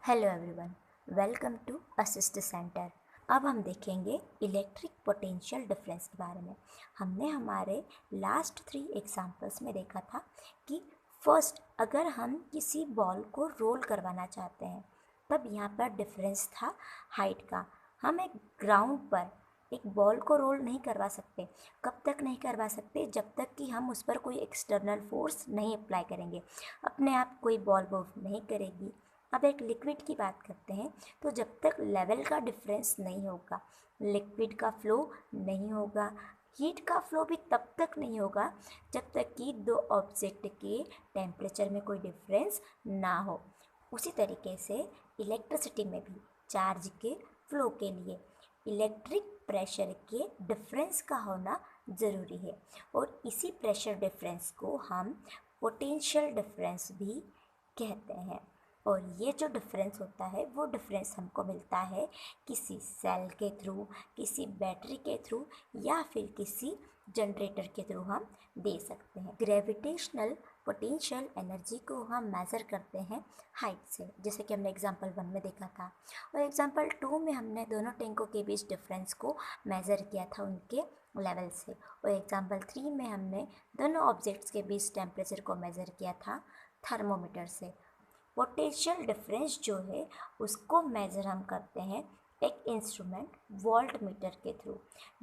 Hello everyone, welcome to assist centre. अब हम देखेंगे इलेक्ट्रिक पोटेंशियल डिफरेंस के बारे में। हमने हमारे लास्ट 3 एग्जांपल्स में देखा था कि फर्स्ट अगर हम किसी बॉल को रोल करवाना चाहते हैं तब यहाँ पर डिफरेंस था हाइट का। हम एक ग्राउंड पर एक बॉल को रोल नहीं करवा सकते। कब तक नहीं करवा सकते? जब तक कि हम उस पर कोई एक्सटर्नल फोर्स नहीं अप्लाई करेंगे। अपने आप कोई बॉल मूव नहीं करेगी। अब एक लिक्विड की बात करते हैं, तो जब तक लेवल का डिफरेंस नहीं होगा, लिक्विड का फ्लो नहीं होगा, हीट का फ्लो भी तब तक नहीं होगा जब तक कि दो ऑब्जेक्ट के टेम्परेचर में कोई डिफरेंस ना हो। उसी तरीके से इलेक्ट्रिसिटी में भी चार्ज के फ्लो के लिए इलेक्ट्रिक प्रेशर के डिफरेंस का होना ज़रूरी है, और इसी प्रेशर डिफरेंस को हम पोटेंशियल डिफरेंस भी कहते हैं। और ये जो डिफरेंस होता है वो डिफरेंस हमको मिलता है किसी सेल के थ्रू, किसी बैटरी के थ्रू, या फिर किसी जनरेटर के थ्रू हम दे सकते हैं। ग्रेविटेशनल पोटेंशियल एनर्जी को हम मेज़र करते हैं हाइट से, जैसे कि हमने एग्जांपल 1 में देखा था, और एग्जांपल 2 में हमने दोनों टैंकों के बीच डिफरेंस को मेज़र किया था उनके लेवल से, और एग्जांपल 3 में हमने दोनों ऑब्जेक्ट्स के बीच टेम्परेचर को मेज़र किया था थर्मोमीटर से। पोटेंशियल डिफरेंस जो है उसको मेज़र हम करते हैं एक इंस्ट्रूमेंट वोल्ट मीटर के थ्रू,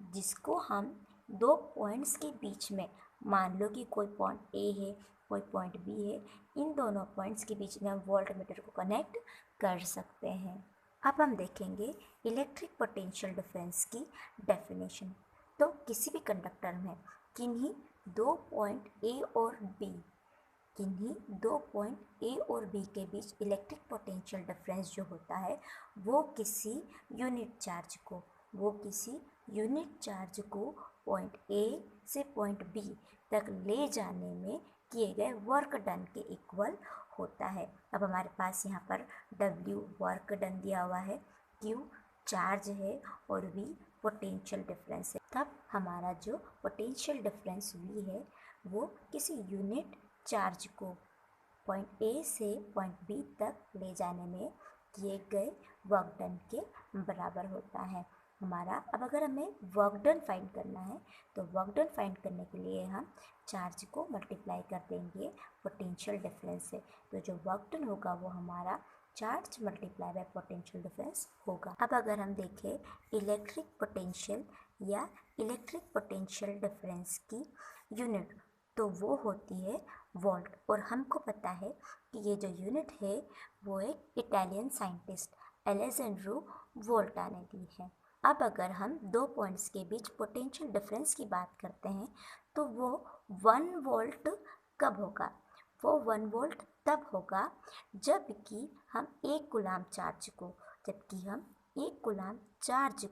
जिसको हम दो पॉइंट्स के बीच में, मान लो कि कोई पॉइंट ए है, कोई पॉइंट बी है, इन दोनों पॉइंट्स के बीच में हम वोल्ट मीटर को कनेक्ट कर सकते हैं। अब हम देखेंगे इलेक्ट्रिक पोटेंशियल डिफरेंस की डेफिनेशन। तो किसी भी कंडक्टर में किन्हीं दो पॉइंट ए और बी किन्हीं दो पॉइंट ए और बी के बीच इलेक्ट्रिक पोटेंशियल डिफरेंस जो होता है वो किसी यूनिट चार्ज को पॉइंट ए से पॉइंट बी तक ले जाने में किए गए वर्क डन के इक्वल होता है। अब हमारे पास यहाँ पर W वर्क डन दिया हुआ है, Q चार्ज है और V पोटेंशियल डिफरेंस है। तब हमारा जो पोटेंशियल डिफरेंस V है वो किसी यूनिट चार्ज को पॉइंट ए से पॉइंट बी तक ले जाने में किए गए वर्क डन के बराबर होता है हमारा। अब अगर हमें वर्क डन फाइंड करना है तो वर्क डन फाइंड करने के लिए हम चार्ज को मल्टीप्लाई कर देंगे पोटेंशियल डिफरेंस से, तो जो वर्क डन होगा वो हमारा charge multiply by potential difference होगा। अब अगर हम देखें इलेक्ट्रिक पोटेंशियल या इलेक्ट्रिक पोटेंशियल डिफरेंस की यूनिट, तो वो होती है वोल्ट, और हमको पता है कि ये जो यूनिट है वो एक इटालियन साइंटिस्ट अलेजेंड्रो वोल्टा ने दी है। अब अगर हम दो पॉइंट्स के बीच पोटेंशियल डिफरेंस की बात करते हैं तो वो 1 वोल्ट कब होगा? वो 1 वोल्ट तब होगा जबकि हम एक कूलाम चार्ज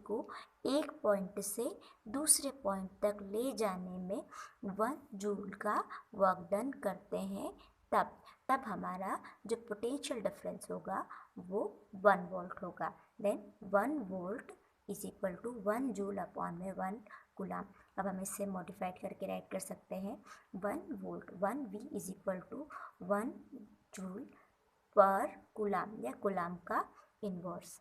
को एक पॉइंट से दूसरे पॉइंट तक ले जाने में 1 जूल का वर्क डन करते हैं। तब हमारा जो पोटेंशियल डिफरेंस होगा वो 1 वोल्ट होगा। Then 1 volt is equal to 1 joule upon में 1 कूलाम। अब हम इससे मॉडिफाइड करके राइट कर सकते हैं 1 volt 1 V is equal to 1 joule पर कूलाम, या कूलाम का इन्वर्स।